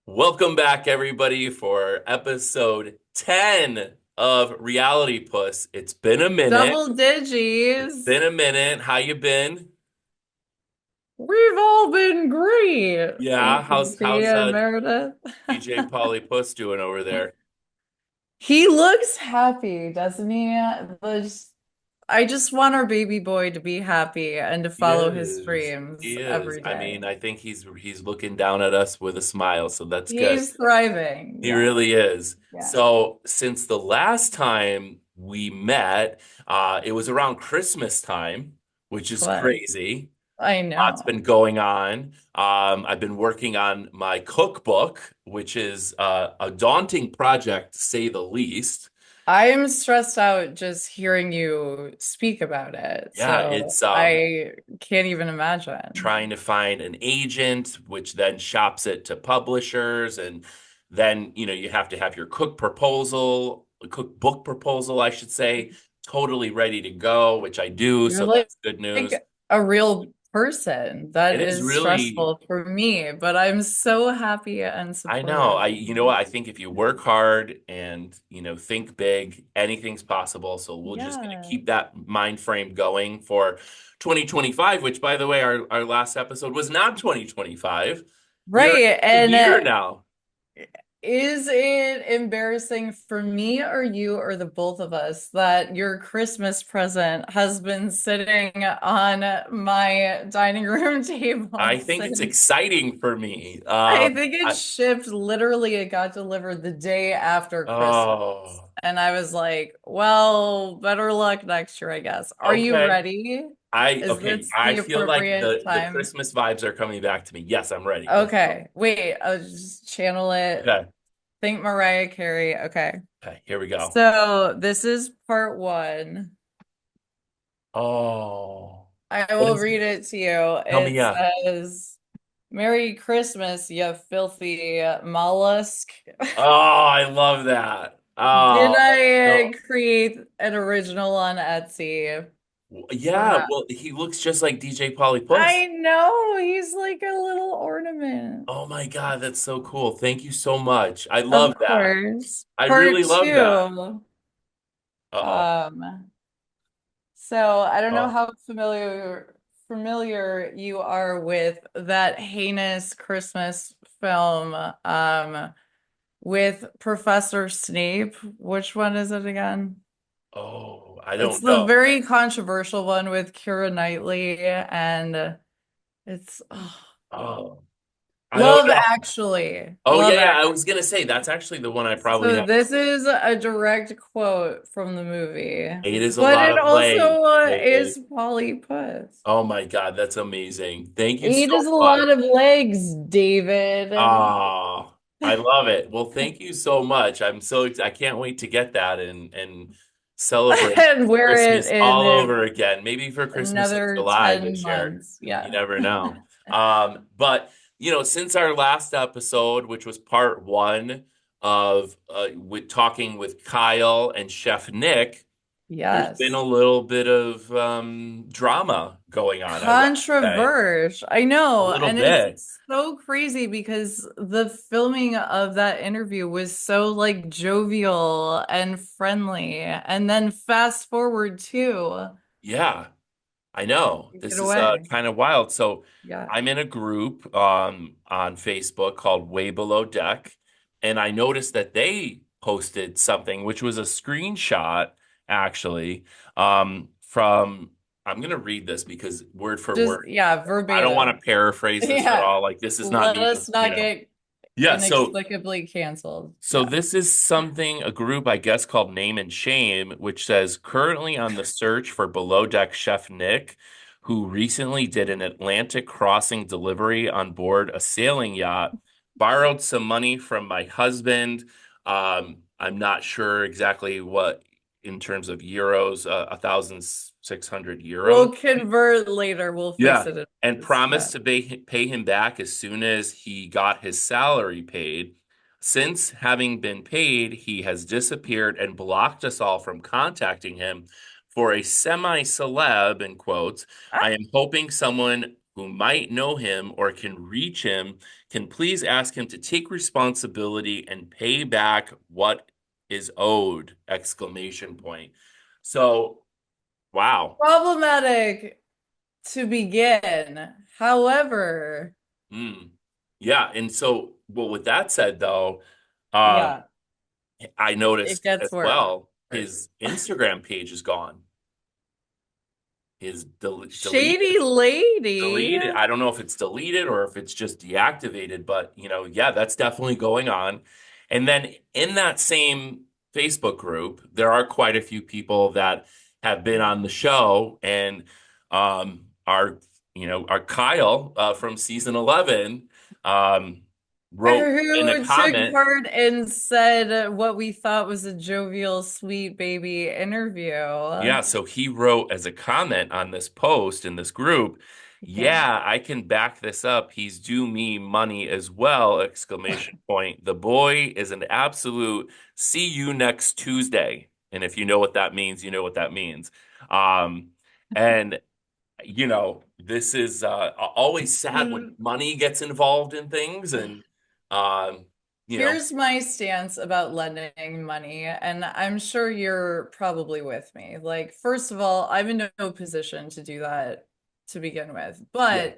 Welcome back, everybody, for episode 10 of Realitypus. It's been a minute. Double It's digits. been a minute. How you been? We've all been great. Yeah, how's APT and Meredith. DJ Polypuss doing over there? He looks happy, doesn't he? I just want our baby boy to be happy and to He follow his is. dreams He is. every I day. mean, I think he's looking down at us with a smile, so that's good. He's thriving. He Yeah. really is. Yeah. So, since the last time we met, it was around Christmas time, which is But crazy. I Lots know. been going on. I've been working on my cookbook, which is a daunting project, to say the least. I am stressed out just hearing you speak about it. Yeah, So it's I can't even imagine. trying to find an agent, which then shops it to publishers, and then you have to have your cookbook proposal, I should say, totally ready to go, which I do. You're So like, that's good news. like a real person. It That is is really. stressful for me, but I'm so happy and I know. supportive. You know what? I think if you work hard and, think big, anything's possible. So we're just going to Yeah. keep that mind frame going for 2025, which, by the way, our last episode was not 2025. We are Right. in the And new year now. is it embarrassing for me or you or the both of us that your Christmas present has been sitting on my dining room I table think it's since exciting for me. I think it shipped literally, it got delivered the day after Christmas. Oh, And I was like, well, better luck next year, I guess. Are you okay. ready? Is Okay. this I the feel like appropriate the time? Christmas vibes are coming back to me. Yes, I'm ready. Let's go. Okay, wait, I'll just channel it. Okay. Think Mariah Carey. Okay. Okay. Here we go. So this is part one. Oh, I what will is? read it to you. Tell me, It yeah. says, Merry Christmas, you filthy mollusk. Oh, I love that. Did Oh, I so create an original on Etsy? yeah. Perhaps. Well, he looks just like DJ Polly Puss. I know he's like a little ornament. Oh my God, that's so cool. Thank you so much. I Of love that. course. I Part really love that. two. Uh-oh. Um, so I don't know Oh, how familiar you are with that heinous Christmas film with Professor Snape. Which one is it again? oh, I It's don't the know. very controversial one with Keira Knightley and it's Oh, I don't Love know. Actually. Oh yeah, Love yeah. I Actually. was gonna say that's actually the one I probably So have. this is a direct quote from the movie, Eight is a but lot it of legs, also David. is Polly Puss. Oh my God, that's amazing. Thank you Eight so is a much. lot of legs, David. Ah, I love it. Well, thank you so much. I can't wait to get that and celebrate And wear it Christmas all in over again. Maybe for Christmas in another July 10 this year. months. You Yeah. never know. But since our last episode, which was part one of with talking with Kyle and Chef Nick, there's been a Yes. little bit of drama going on, I'd rather say. Controversial. I A know. little And it's bit. so crazy because the filming of that interview was so like jovial and friendly. And then fast forward to Yeah. I know take it this is away. kind of wild. So Yeah. I'm in a group on Facebook called Way Below Deck, and I noticed that they posted something, which was a screenshot actually from. I'm gonna read this because word for Just, word. yeah, I don't want verbatim. to paraphrase this at Yeah. all. Like this is not Let me. us not get Yeah. inexplicably canceled. So Yeah. this is something, a group, I guess, called Name and Shame, which says currently on the search for below deck chef Nick, who recently did an Atlantic crossing delivery on board a sailing yacht, borrowed some money from my husband. I'm not sure exactly what in terms of euros, 1,600 euros. We'll convert later. We'll fix Yeah, it in and post. Yeah. promised to pay him back as soon as he got his salary paid. Since having been paid, he has disappeared and blocked us all from contacting him for a semi-celeb, in quotes. Ah, I am hoping someone who might know him or can reach him can please ask him to take responsibility and pay back what is owed! Exclamation point. So, wow. Problematic to begin. However, Mm. Yeah, and so, well, with that said, though, um, yeah, I it noticed gets as worse. well his Instagram page is gone. His Shady lady. deleted. I don't know if it's deleted or if it's just deactivated, but yeah, that's definitely going on. And then in that same Facebook group, there are quite a few people that have been on the show and are our Kyle from season 11 um wrote in a Who took comment. part and said what we thought was a jovial, sweet baby interview. Yeah, so he wrote as a comment on this post in this group, Yeah. yeah, I can back this up. He's due me money as well, exclamation point. The boy is an absolute see you next Tuesday. And if you know what that means, you know what that means. Um, and this is always sad when Mm, money gets involved in things and um, you know, Here's my stance about lending money, and I'm sure you're probably with me. Like, first of all, I'm in no position to do that to begin with, yeah,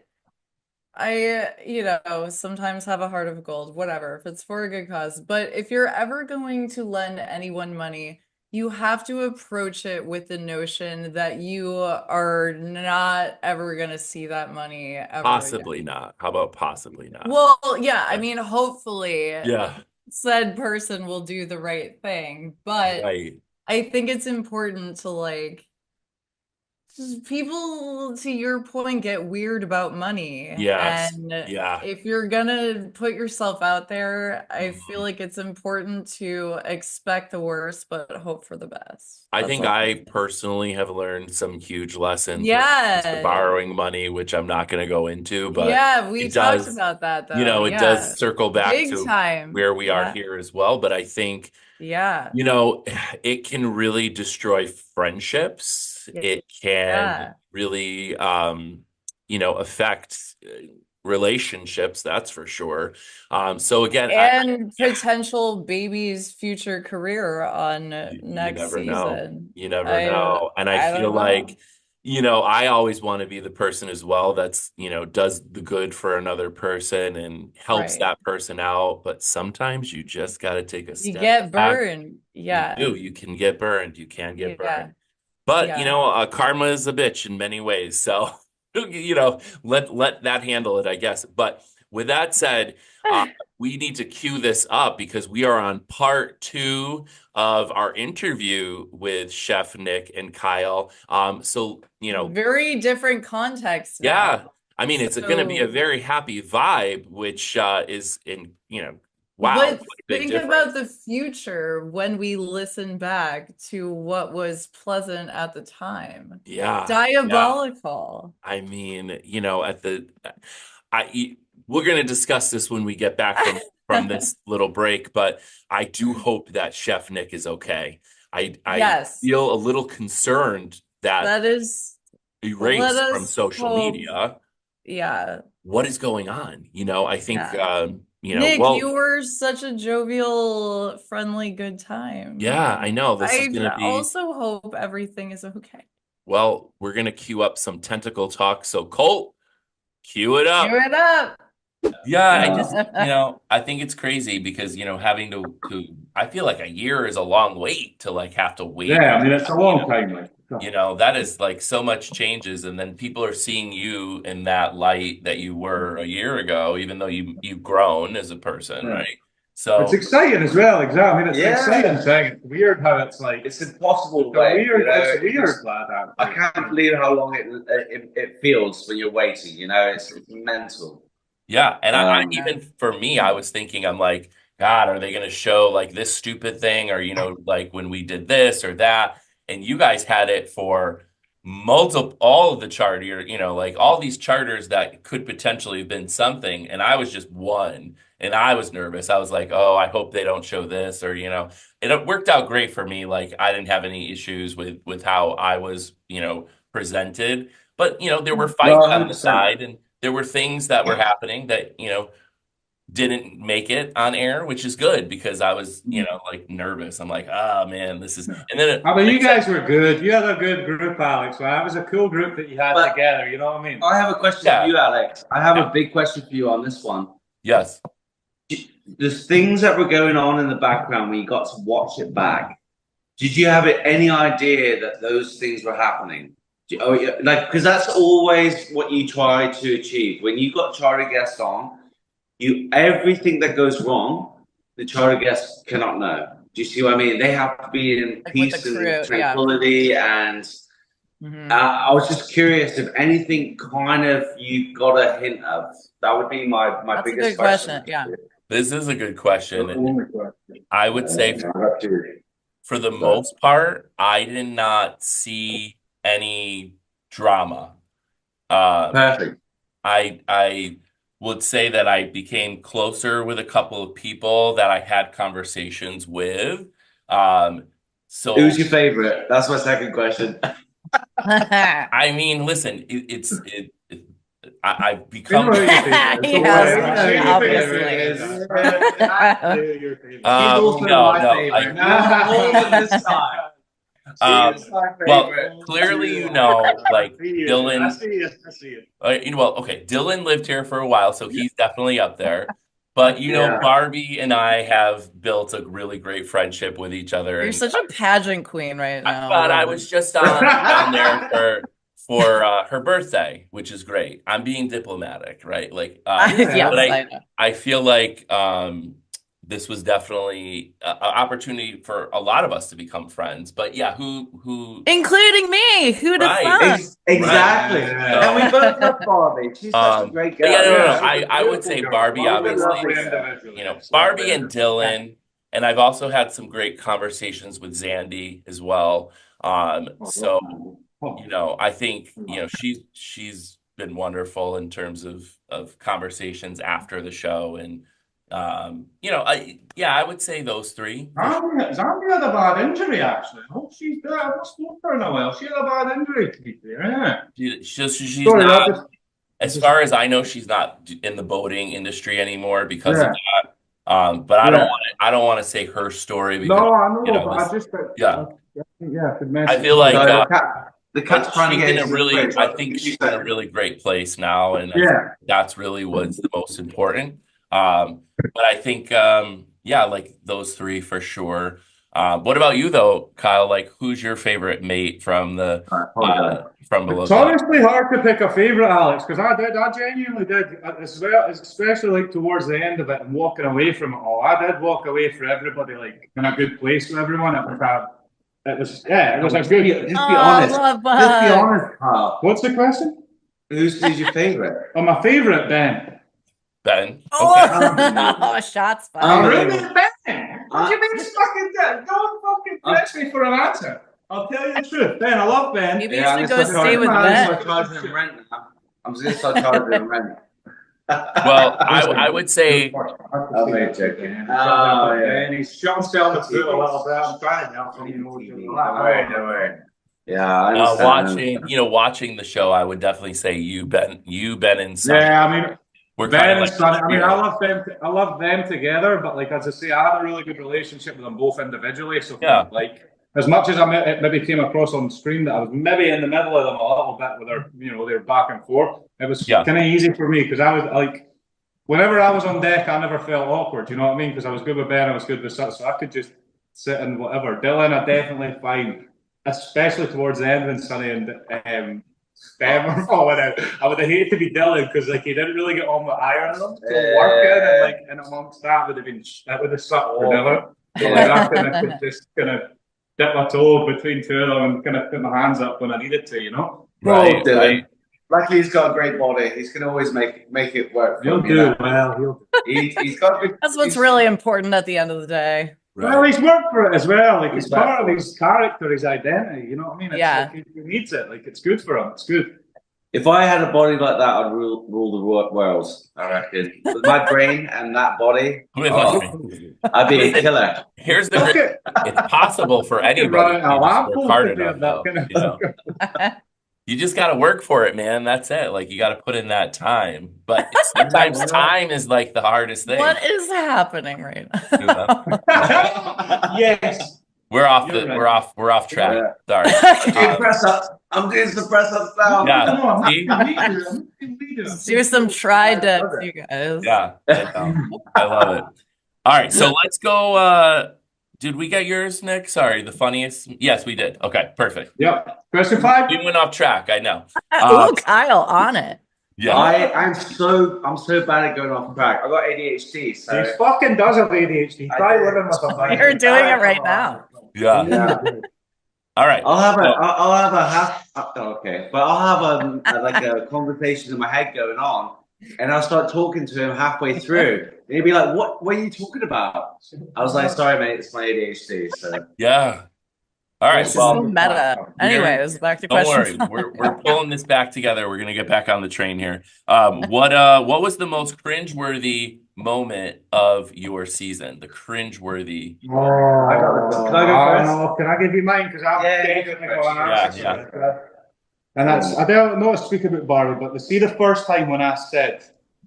but sometimes have a heart of gold, whatever, if it's for a good cause. But if you're ever going to lend anyone money, you have to approach it with the notion that you are not ever going to see that money ever again. possibly not. How about possibly not? Well, yeah, I Yeah. mean, hopefully Yeah, said person will do the right thing, but right. I think it's important to like just people, to your point, get weird about money. Yes. And Yeah. if you're gonna put yourself out there, I feel Mhm. like it's important to expect the worst, but hope for the best. I That's think all. I personally have learned some huge lessons when it comes to Yeah. borrowing money, which I'm not going to go into, but Yeah, we it talked does, about that though. it Yeah. does circle back Big to time. where we are Yeah. here as well. But I think, Yeah. you know, it can really destroy friendships. Yeah. It can Yeah. really, affect relationships, that's for sure. So again, And potential baby's future career on you next never know. season. You never I know. And I I feel don't know. like, I always want to be the person as well that's, does the good for another person and helps Right. that person out. But sometimes you just got to take a You step get back. burned. You Yeah. do. You can get burned. You can get burned. Yeah. But, Yeah. karma is a bitch in many ways. So, let that handle it, I guess. But with that said, we need to cue this up because we are on part two of our interview with Chef Nick and Kyle. So, Very different context yeah, now. I mean, it's going to be a So, very happy vibe, which is wow, but what a big think about difference. the future when we listen back to what was pleasant at the time. Yeah, yeah. Diabolical. I mean, at the I we're going to discuss this when we get back from this little break, but I do hope that Chef Nick is okay. I Yes, feel a little concerned that that is, let erased from us social hope. media. Yeah, What is going on? I think yeah. Nick, well, you were such a jovial, friendly, good yeah, I time. know this is I going to be also hope everything is okay. well, we're going to queue up some tentacle talk. So Colt, cue it Give up. it up. Yeah, I just, I think it's crazy because, having I feel like a year is a long wait to like have to wait Yeah, for I mean, it's a that, long time, like, that is like so much changes. And then people are seeing you in that light that you were a year ago, even though you've grown as a person, yeah. right? It's So exciting as well, exactly. I mean, it's an exciting Yeah, thing. It's weird how it's like, it's impossible to it's a wait. weird, it's a weird, lad, I actually. can't believe how long it feels when you're waiting. It's mental. yeah, and I Um, Yeah. even for me, I was thinking, I'm like, God, are they going to show like this stupid thing, or like when we did this or that? And you guys had it for multiple, all of the charter, like all these charters that could potentially have been something, and I was just one, and I was nervous. I was like, oh, I hope they don't show this, or it worked out great for me. Like I didn't have any issues with how I was, presented, but there were no, fights on the 100%. side, there were things that were happening that, didn't make it on air, which is good because I was, like nervous. I'm like, oh man, this is, and then I mean, you guys were good. You had a good group, Alex. Right? It was a cool group that you had together. You know what I mean? I have a question for you, Alex. I have a big question for you on this one. Yes. The things that were going on in the background when you got to watch it back, did you have any idea that those things were happening? Because that's always what you try to achieve. When you got charity guests on, everything that goes wrong, the charity guests cannot know. Do you see what I mean? They have to be in peace and tranquility. And I was just curious if anything kind of you got a hint of. That would be my That's biggest a good question. Yeah. This is a good question. I would say for the most part, I did not see any drama. Perfect. I would say that I became closer with a couple of people that I had conversations with. So who's your favorite? That's my second question. I mean, listen, I've become. Obviously. Well, clearly, like Dylan. Well, okay, Dylan lived here for a while, so he's definitely up there. But Barbie and I have built a really great friendship with each other. You're such a pageant queen right now. But I was just down there for her birthday, which is great. I'm being diplomatic, right? Like, but I feel like this was definitely an opportunity for a lot of us to become friends. But yeah, who including me? Who'd have thought? Exactly. Right. And we both love Barbie. She's such a great girl. I would say Barbie, obviously. Barbie and Dylan, and I've also had some great conversations with Zandy as well. So I think she's been wonderful in terms of conversations after the show, and I would say those three. Zandy had a bad injury, actually. Oh, she's there. I've not spoken to her in a while. She had a bad injury, to be fair. She's not, as far as I know, she's not in the boating industry anymore because of that. But I don't want to say her story because I know, but I just I feel like the cat's trying to get I think she's in a really great place now, and that's really what's the most important. But I think like those three for sure. What about you though, Kyle? Like, who's your favorite mate from the from below? It's honestly hard to pick a favorite, Alex, because I genuinely did as well, especially like towards the end of it and walking away from it all. I did walk away for everybody like in a good place with everyone. It was a good. Just be honest. Just be honest, Kyle. What's the question? Who's your favorite? Oh, my favorite, Ben. Ben. Oh, shots fired. Really, Ben? What do you mean fucking dead? Don't fucking press me for an answer. I'll tell you the truth. Ben, I love Ben. Maybe you should go stay with Ben. I'm just going to start charging him rent. Well, I would say. He's Sean Selma through a little bit. I'm trying to help him. Don't worry. Yeah, watching the show, I would definitely say you, Ben, and Sonny. Yeah, I mean, we're Ben kind of and like, Sonny. I mean, I love them together, but like as I say, I had a really good relationship with them both individually. So like, as much as it maybe came across on screen that I was maybe in the middle of them a little bit with their back and forth, it was kind of easy for me because I was like, whenever I was on deck, I never felt awkward. You know what I mean? Because I was good with Ben, I was good with Sonny, so I could just sit and whatever. Dylan, I definitely find, especially towards the end when Sonny and Ben were falling out. I would have hated to be Dylan because like he didn't really get on with iron them. So working and like in amongst that would have sucked for Dylan. So like I could just kind of dip my toe between two of them and kind of put my hands up when I needed to, Right. Dylan. Luckily, he's got a great body. He's going to always make it work. He'll do well. He's got good. That's what's really important at the end of the day. Right. Well, he's worked for it as well. Like it's part of his character, his identity. You know what I mean? It's like he needs it. Like it's good for him. It's good. If I had a body like that, I'd rule the world. I reckon. With my brain and that body, I'd be a killer. Here's the. It's possible for anybody to work hard enough. You just got to work for it, man. That's it. Like you got to put in that time. But sometimes time is like the hardest thing. What is happening right You know? now? Yes. We're off You're the right. we're off track. Sorry. I'm doing some press ups now. Yeah. See? Let's do some try dips, you guys. Yeah. I know. I love it. All right, so let's go. Did we get yours, Nick? Sorry, the funniest. Yes, we did. Okay, perfect. Yep. Question 5. We went off track, I know. Oh, Kyle on it. Yeah. I'm so bad at going off track. I got ADHD, so He fucking does have ADHD. Try living with somebody. You're doing it right now. Yeah. All right. I'll have a half. Okay, but I'll have like a conversation in my head going on, and I'll start talking to him halfway through. And he'd be like, "What are you talking about?" I was like, "Sorry, mate, it's my ADHD." So Yeah. All right. So meta. Anyways, back to Don't question. worry. We're pulling this back together. We're gonna get back on the train here. What was the most cringeworthy moment of your season? The cringeworthy. Can I go first? Can I give you mine? Because I'm definitely going to Yeah. And I don't know to speak about Barbie, but the first time when I said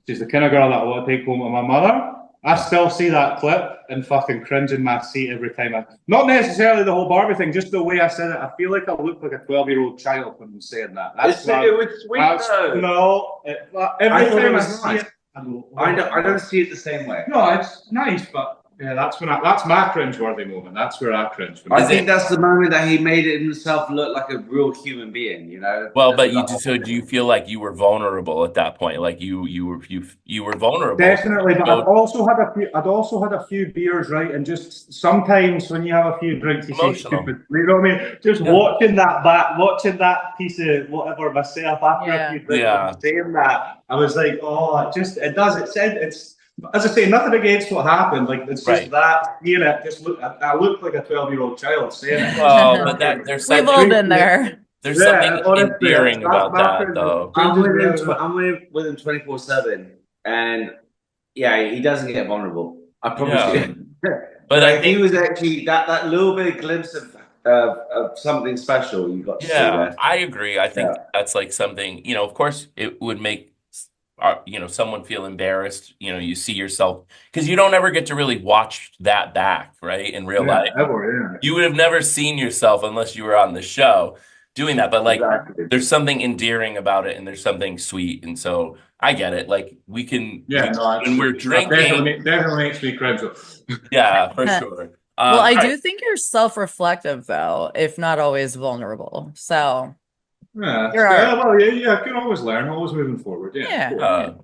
she's the kind of girl that I want to take home with my mother, I still see that clip and fucking cringe in my seat every time. Not necessarily the whole Barbie thing, just the way I said it. I feel like I look like a 12-year-old child when I'm saying that. it was sweet though. No, every time I see nice. it, I don't see it the same way. No, it's nice, but yeah, that's my cringe-worthy moment. That's where I cringe. I think that's the moment that he made it himself look like a real human being, you know. Well, but do you feel like you were vulnerable at that point? Like you were vulnerable. Definitely, but I'd also had a few beers, right? And just sometimes when you have a few drinks, you say stupid. You know what I mean? Just watching that piece of whatever myself after a few drinks, saying that, I was like, oh, it's as I say, nothing against what happened. Like it's just that seeing it. I look like a 12-year-old child saying it. Well, but there's something. We've all been there. There's something endearing about that, though. I'm with him 24/7, and yeah, he doesn't get vulnerable. I promise you. But I think he was actually that little bit of glimpse of something special you got to see there. I agree. I think that's like something, of course it would make someone feel embarrassed. You see yourself because you don't ever get to really watch that back, right? In real life. You would have never seen yourself unless you were on the show doing that. But like there's something endearing about it and there's something sweet. And so I get it. Like we can when we're drinking. Definitely makes me cringe. Yeah, for sure. Well, I do think you're self-reflective though, if not always vulnerable. So yeah, you can always learn, always moving forward. All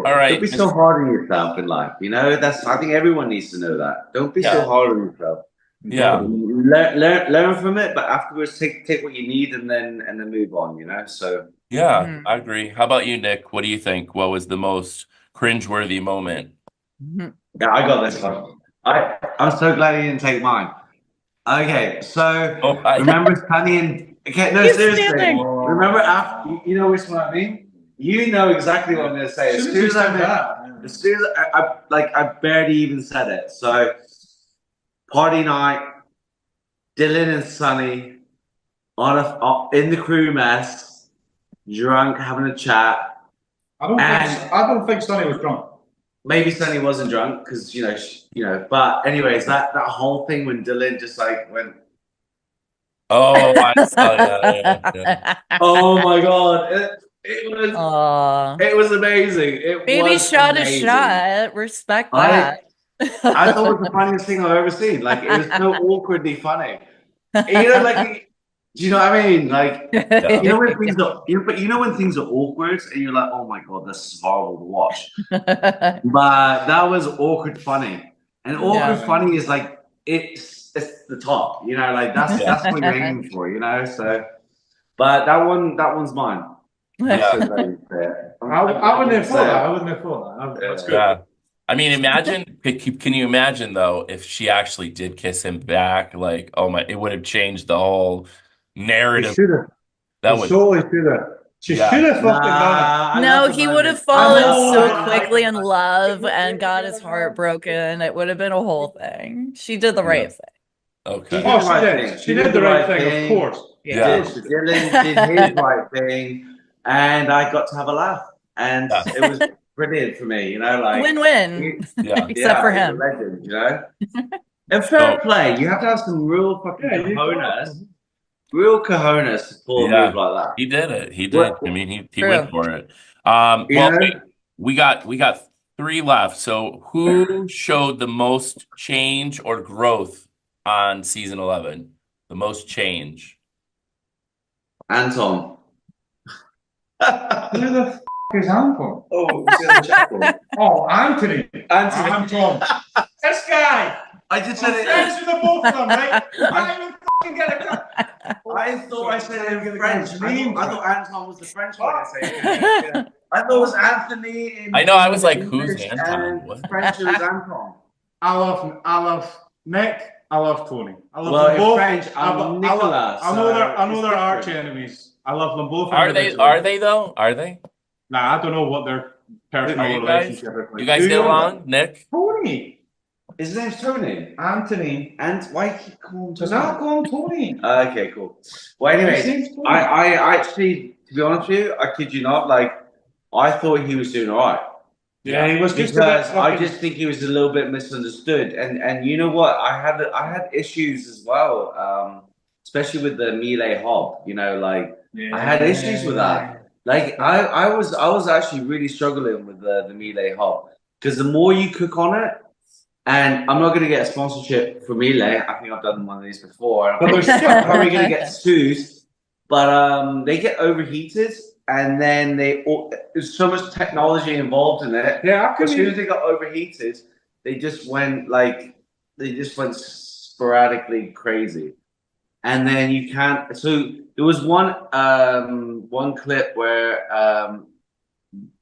right. Don't be so hard on yourself in life. I think everyone needs to know that. Don't be so hard on yourself. Yeah. Learn from it, but afterwards take what you need and then move on, So yeah, I agree. How about you, Nick? What do you think? What was the most cringeworthy moment? Yeah, I got this one. I'm so glad you didn't take mine. Okay, so remember Sunny and seriously. Remember after you know which one I mean? You know exactly what I'm gonna say. As soon as I barely even said it. So party night, Dylan and Sunny in the crew mess, drunk, having a chat. I don't think Sunny was drunk. Maybe Sunny wasn't drunk because But anyways, that whole thing when Dylan just like went. Oh, I saw that. Yeah. Oh my god! It was amazing. Baby shot a shot. Respect that. I thought it was the funniest thing I've ever seen. Like it was so awkwardly funny. Do you know what I mean? Like when things are, when things are awkward and you're like, oh my god, this is horrible to watch. But that was awkward funny, and awkward funny is like it's the top. That's what you're aiming for. So, but that one's mine. I wouldn't have thought that. That's good. Yeah. I mean, can you imagine though, if she actually did kiss him back, like, oh my, it would have changed the whole narrative. She should have fucking done it. No, he would have fallen so quickly in love and got his heart broken. It would have been a whole thing. She did the right thing. Okay. Oh, she did. She did the right thing, of course. Yeah. Dylan did his right thing, and I got to have a laugh, and it was brilliant for me. You know, like win-win. Yeah. Except for he's a him. legend. You know, and fair play. You have to have some real fucking cojones, real cojones to pull a move like that. He did it. He did. What- I mean, he True. went for it. You Well, know? wait, we got three left. So who showed the most change or growth on season 11? The most change. Anton. Who the f is Anton? Oh, what's the other chap called? Oh, Anthony. Anthony. Anton. This guy. I just said I'm it. friends with the both of them, right? I even fucking get it. I thought I said it in French. I thought Anton was the French way to say it. Yeah. I thought it was Anthony. I know. I was like, English, who's Anton? and What? French it was Anton. I love Nick. I love Tony. I love Well, them in both. French, I'm Nicolas. I know they're arch enemies. I love them both. Are they though? Are they? Nah, I don't know what their personal Are you guys? relationship is like. You guys Do get know along, Nick? Tony. His name's Tony. Anthony. And why keep calling Does Tony? that go on Tony? Okay, cool. Well, anyway, His name's Tony. I actually, to be honest with you, I kid you not, like, I thought he was doing all right. Yeah, he was just Because I just think he was a little bit misunderstood, and you know what? I had issues as well, especially with the melee hob. You know, like I had issues with that. Like I was actually really struggling with the melee hob because the more you cook on it, and I'm not going to get a sponsorship for melee. I think I've done one of these before. I'm probably going to get sued, but they get overheated. And then there's so much technology involved in it. Yeah, as soon as they got overheated, they just went sporadically crazy. And then you can't. So there was one clip where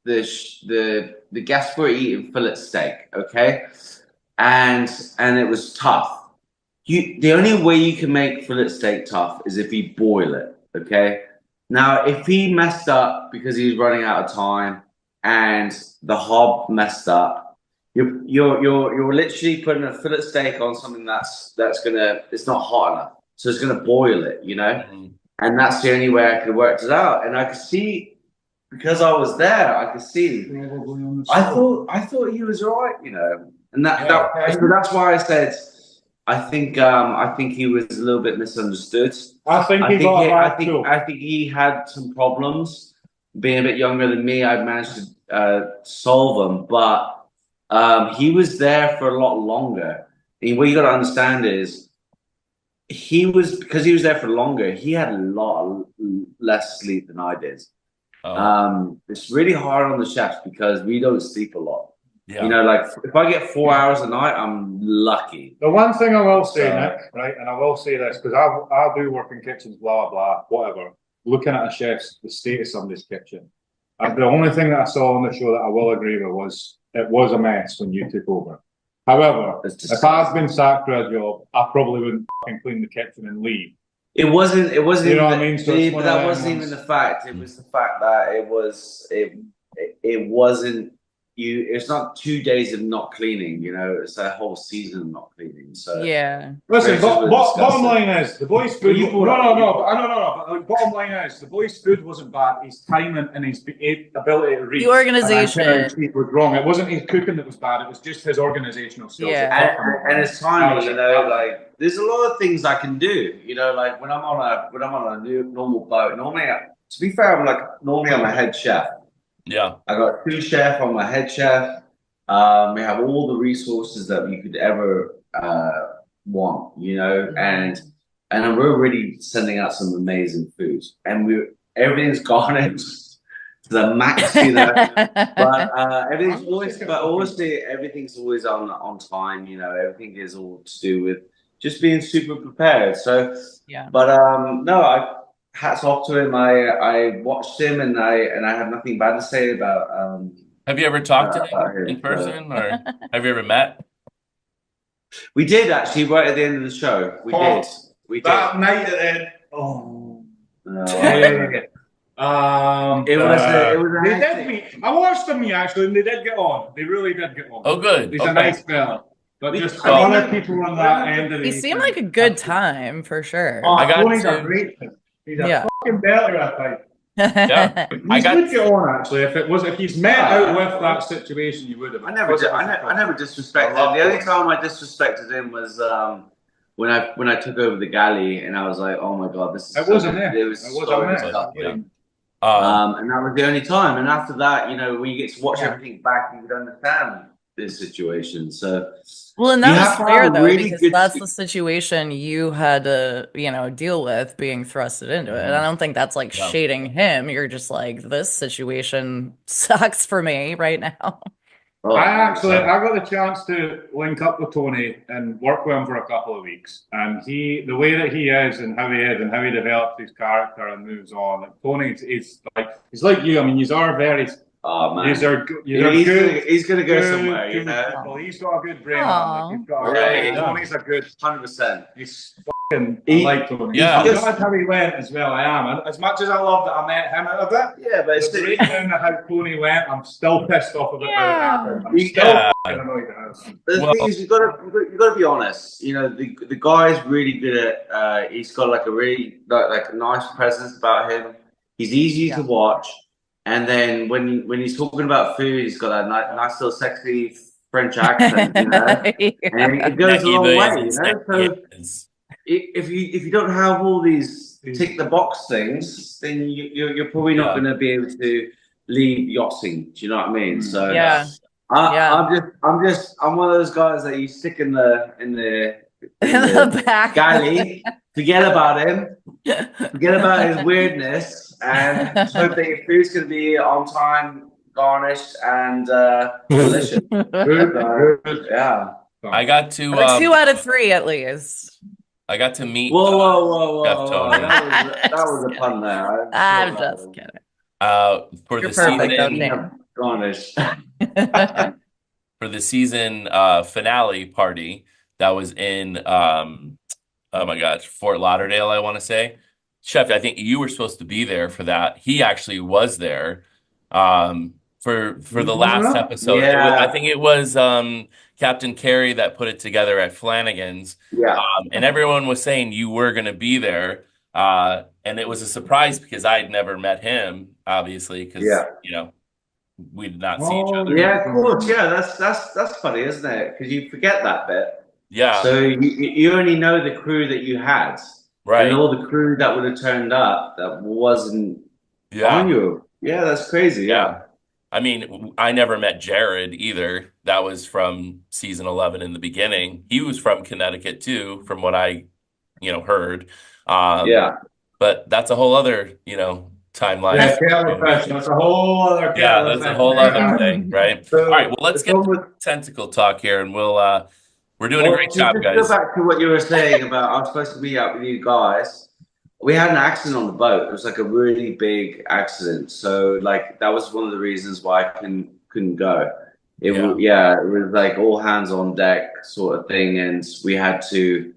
the guests were eating fillet steak, okay, and it was tough. The only way you can make fillet steak tough is if you boil it, okay. Now, if he messed up because he was running out of time and the hob messed up, you're literally putting a fillet steak on something it's not hot enough, so it's gonna boil it, you know. Mm-hmm. And that's the only way I could work it out. And I could see, because I was there, I could see. I thought he was right, you know. And so that's why I said. I think he was a little bit misunderstood. I think he had some problems. Being a bit younger than me, I've managed to solve them, but he was there for a lot longer. And what you got to understand is because he was there for longer. He had a lot less sleep than I did. It's really hard on the chefs because we don't sleep a lot. Yeah. You know, like if I get 4 hours a night, I'm lucky. The one thing I will say, Nick, right, and I will say this because I do work in kitchens, blah blah, whatever. Looking at the state of somebody's kitchen. The only thing that I saw on the show that I will agree with was it was a mess when you took over. However, if I'd been sacked for a job, I probably wouldn't fucking clean the kitchen and leave. It wasn't. You know what I mean? So but that wasn't even the fact. It was the fact that it wasn't. It's not 2 days of not cleaning, you know, it's a whole season of not cleaning. So yeah. Listen, bottom line is the boy's food. No. Bottom line is the boy's food wasn't bad. His timing and his ability to read. The organization was wrong. It wasn't his cooking that was bad. It was just his organizational skills. Yeah. And his timing, you know, like there's a lot of things I can do. You know, like when I'm on a normal boat. Normally, to be fair, I'm a head chef. Yeah, I got 2 chefs. I'm a head chef. We have all the resources that you could ever want, you know, and we're really sending out some amazing food, and everything's garnished to the max, you know. But everything's always on time, you know. Everything is all to do with just being super prepared. So yeah. But hats off to him. I watched him and I have nothing bad to say about. Have you ever talked to him in person, or have you ever met? We did actually right at the end of the show. We did. That night at the end. Oh. No, it was they did meet. I watched them meet actually, and they did get on. They really did get on. Oh, good. He's a nice fella. But We- just I mean, other people on that end of the He seemed like a good time for sure. Oh, I got Tony's a to- great thing. He's a Yeah. fucking belter, I think. Yeah. I He's got good to get on, actually. If he's met out with that situation, you would have. I never disrespected him. The only time I disrespected him was when I took over the galley, and I was like, oh my god, this is. It wasn't there. It was It so wasn't there. disgusting. Yeah. And that was the only time. And after that, you know, when you get to watch everything back, you would understand this situation. So, Well, and you that have was to fair have though, really because good that's se- the situation you had to, deal with being thrusted into it. And I don't think that's like Yeah. shading him. You're just like, this situation sucks for me right now. Oh, I got the chance to link up with Tony and work with him for a couple of weeks. And the way that he is and how he develops his character and moves on. Like, Tony is he's like you. I mean, you are very. Oh man, He's good. He's gonna go good, somewhere, you good know. people. He's got a good brain on him. Like, he's got Right. Tony's a good. 100%. He's fucking. I like Tony. Yeah. I'm glad how he went as well. I am. And as much as I love that I met him out of it. Yeah, but it's The breakdown of how Tony went, I'm still pissed off about how it happened. I'm Yeah. still fucking annoyed at him. the Well- thing is, you gotta be honest. You know, the guy's really good at. He's got like a really like a nice presence about him. He's easy to watch, and then when he's talking about food, he's got that nice little sexy French accent, you know, and it goes a long way, you know. So if you don't have all these tick the box things, then you're probably not going to be able to leave yachting. Do you know what I mean? So I'm one of those guys that you stick in the back galley, forget about him, forget about his weirdness, and just hope that your food's going to be on time, garnished, and delicious. Yeah. I got to But 2 out of 3 at least. I got to meet Whoa. Chef Tony. That was a pun there. I'm just kidding. For You're the perfect, season okay. Garnished. for the season finale party that was in oh my gosh, Fort Lauderdale, I want to say. Chef, I think you were supposed to be there for that. He actually was there for the last episode. Yeah. I think it was Captain Carey that put it together at Flanagan's. Yeah. And everyone was saying you were going to be there. And it was a surprise because I had never met him, obviously, because we did not see each other. Yeah, of course. Yeah, that's funny, isn't it? Because you forget that bit. Yeah. So you only know the crew that you had, Right. and all the crew that would have turned up that wasn't on you. Yeah, that's crazy. Yeah. I mean, I never met Jared either. That was from season 11 in the beginning. He was from Connecticut too, from what I, heard. But that's a whole other, timeline. That's a whole other. Yeah, that's a whole other thing, right? So, all right, well, let's get to tentacle talk here, and we're doing a great job, guys. Go back to what you were saying about I was supposed to meet up with you guys. We had an accident on the boat. It was like a really big accident. So like that was one of the reasons why I couldn't go. It was like all hands on deck sort of thing, and we had to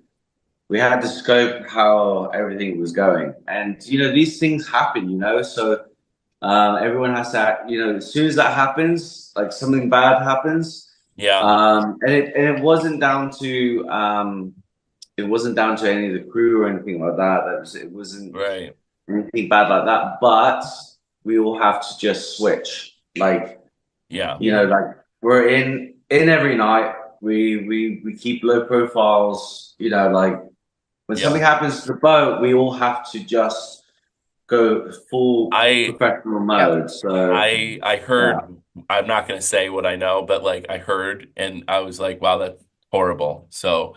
scope how everything was going. And these things happen, so everyone has to as soon as that happens, like something bad happens. And it wasn't down to any of the crew or anything like that. It wasn't anything bad like that. But we all have to just switch. Like like we're in every night. We keep low profiles. Like when something happens to the boat, we all have to just go full professional mode. So I heard. I'm not going to say what I know, but I heard, and I was like, "Wow, that's horrible." So,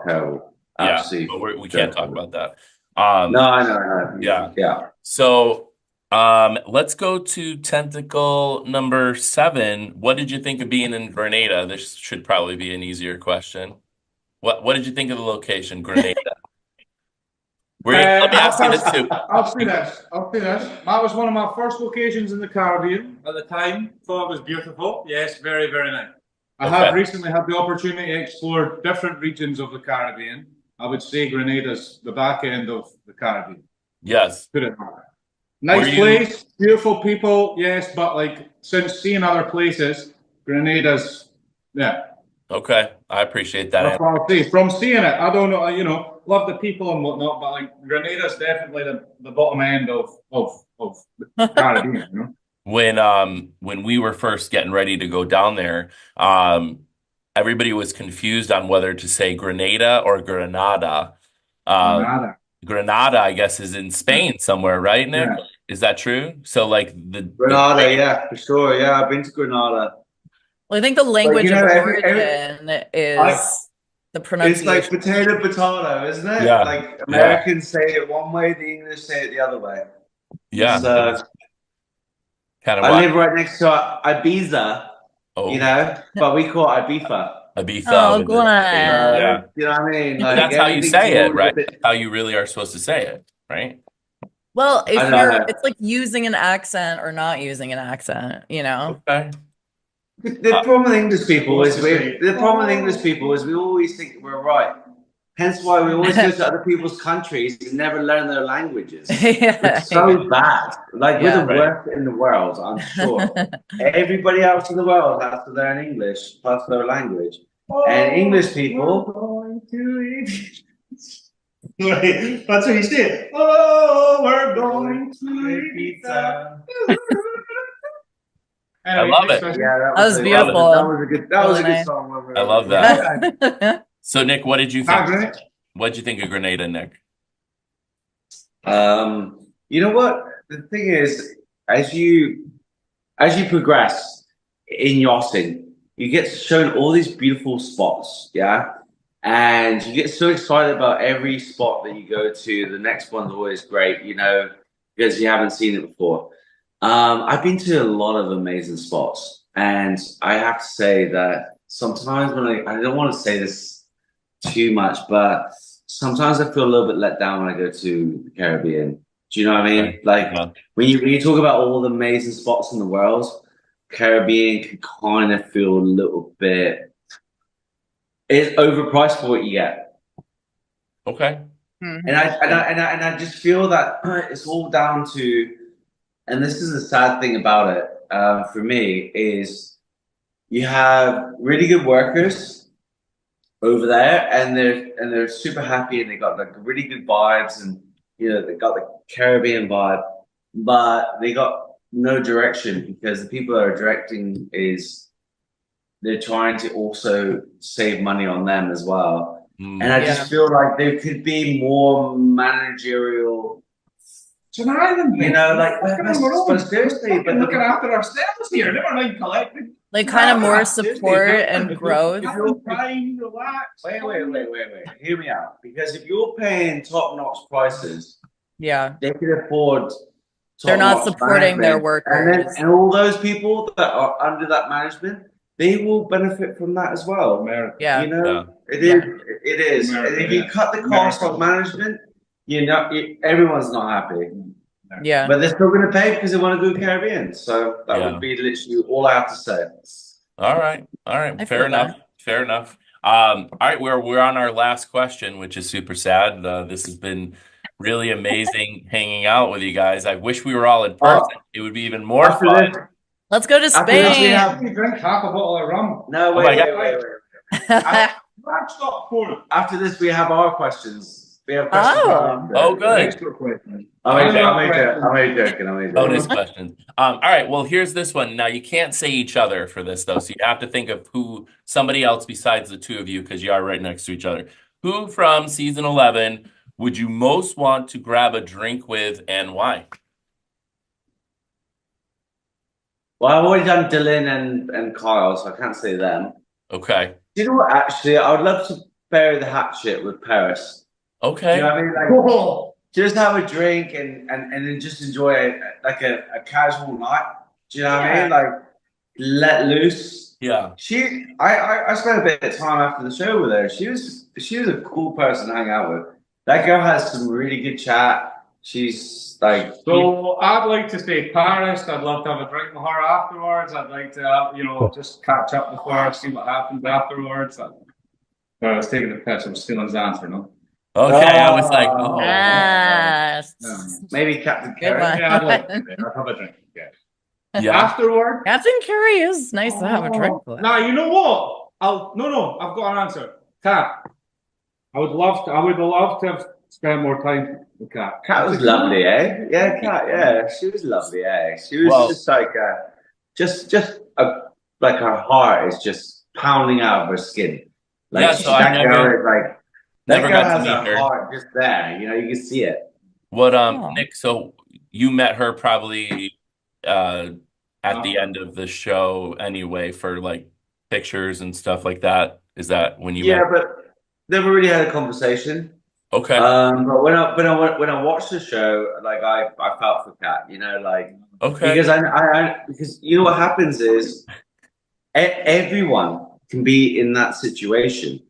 terrible. Absolutely. But we can't talk about that. No. Yeah. So, let's go to tentacle number 7. What did you think of being in Grenada? This should probably be an easier question. What did you think of the location, Grenada? Let me ask you this too. I'll see this. That was one of my first locations in the Caribbean at the time. Thought it was beautiful. Yes, very, very nice. I have recently had the opportunity to explore different regions of the Caribbean. I would say Grenada's the back end of the Caribbean. Yes. Put it that way. Nice place, beautiful people, yes, but since seeing other places, Grenada's, Okay, I appreciate that That's answer. what I'll say. From seeing it, I don't know, love the people and whatnot, but like Grenada's definitely the bottom end of the Caribbean. When we were first getting ready to go down there, everybody was confused on whether to say Grenada or Grenada. Uh, Grenada. Grenada, I guess, is in Spain somewhere, right, Nick? Yeah. Is that true? So like the Grenada, yeah, for sure. Yeah, I've been to Grenada. Well, I think the language you know, of every- origin is the It's pronunciation. like potato, isn't it? Yeah. Like Americans say it one way, the English say it the other way. yeah, So kind of I what live right next to Ibiza, but we call it Ibiza. Ibiza. Oh, with Glenn. yeah. You know what I mean? But Like that's how you everything's say it, always a right? bit- That's how you really are supposed to say it, right? Well, I don't know. it's like using an accent or not using an accent, Okay. The problem with English people is we always think we're right. Hence why we always go to other people's countries and never learn their languages. It's so bad. Like we're the worst in the world, I'm sure. Everybody else in the world has to learn English plus their language. And English people That's what he said. Oh, we're going to pizza. I love it. Yeah, That was beautiful. That was a good Really nice. song. I love that. So Nick, what did you think? What did you think of Grenada, Nick? You know what? The thing is, as you progress in yachting, you get shown all these beautiful spots, yeah? And you get so excited about every spot that you go to. The next one's always great, because you haven't seen it before. I've been to a lot of amazing spots, and I have to say that sometimes when I don't want to say this too much, but sometimes I feel a little bit let down when I go to the Caribbean. Do you know what I mean? Like when you talk about all the amazing spots in the world, Caribbean can kind of feel a little bit. It's overpriced for what you get. Okay. Mhm. And I just feel that it's all down to, and this is the sad thing about it for me, is you have really good workers over there, and they're super happy, and they got like really good vibes, and they got the Caribbean vibe, but they got no direction because the people that are directing they're trying to also save money on them as well. And I just feel like there could be more managerial. It's an island, but seriously, but looking after ourselves here, never mind collecting. Like kind of more support and growth. Relax. Wait. Hear me out. Because if you're paying top-notch prices, Yeah. they can afford. They're not supporting their workers. And all those people that are under that management, they will benefit from that as well. America. Yeah. It is. America, and if you cut the cost of management, everyone's not happy. Yeah. But they're still going to pay because they want to go Caribbean. So that would be literally all I have to say. All right. Fair enough. All right, we're on our last question, which is super sad. This has been really amazing hanging out with you guys. I wish we were all in person. It would be even more fun. Let's go to Spain. You drink half a bottle of rum. No, wait. After this, we have our questions. We have questions. Oh, good. I'm joking. Bonus questions. All right. Well, here's this one. Now, you can't say each other for this, though. So you have to think of somebody else besides the two of you, because you are right next to each other. Who from season 11 would you most want to grab a drink with, and why? Well, I've already done Dylan and Kyle, so I can't say them. Okay. Do you know what? Actually, I would love to bury the hatchet with Paris. Okay. Do you know what I mean? Like, just have a drink and then just enjoy a casual night. Do you know what I mean? Like, let loose. Yeah. I spent a bit of time after the show with her. She was a cool person to hang out with. That girl has some really good chat. She's like. So I'd like to say Paris. I'd love to have a drink with her afterwards. I'd like to, just catch up with her, see what happens afterwards. I was taking the piss. I was stealing his answer, no? Okay, I was like, oh. Yes. Maybe Captain Good Carey. one. Yeah, I'd like to have a drink. Yeah. Afterward. Captain Curry is nice to have a drink with. Now, you know what? No, I've got an answer. Kat. I would love to have spent more time with Kat. Kat was lovely, eh? Yeah, Kat. Yeah, she was lovely, eh? She was just like, like her heart is just pounding out of her skin. Like Yeah, so I that girl is like, that never girl got to has meet her her. heart just there. You know, you can see it. What Oh. Nick, so you met her probably at the end of the show anyway for like pictures and stuff like that. Is that when you met? Yeah, but never really had a conversation. Okay. But when I watched the show, like I felt for Kat, you know, like Okay. because you know what happens is everyone can be in that situation.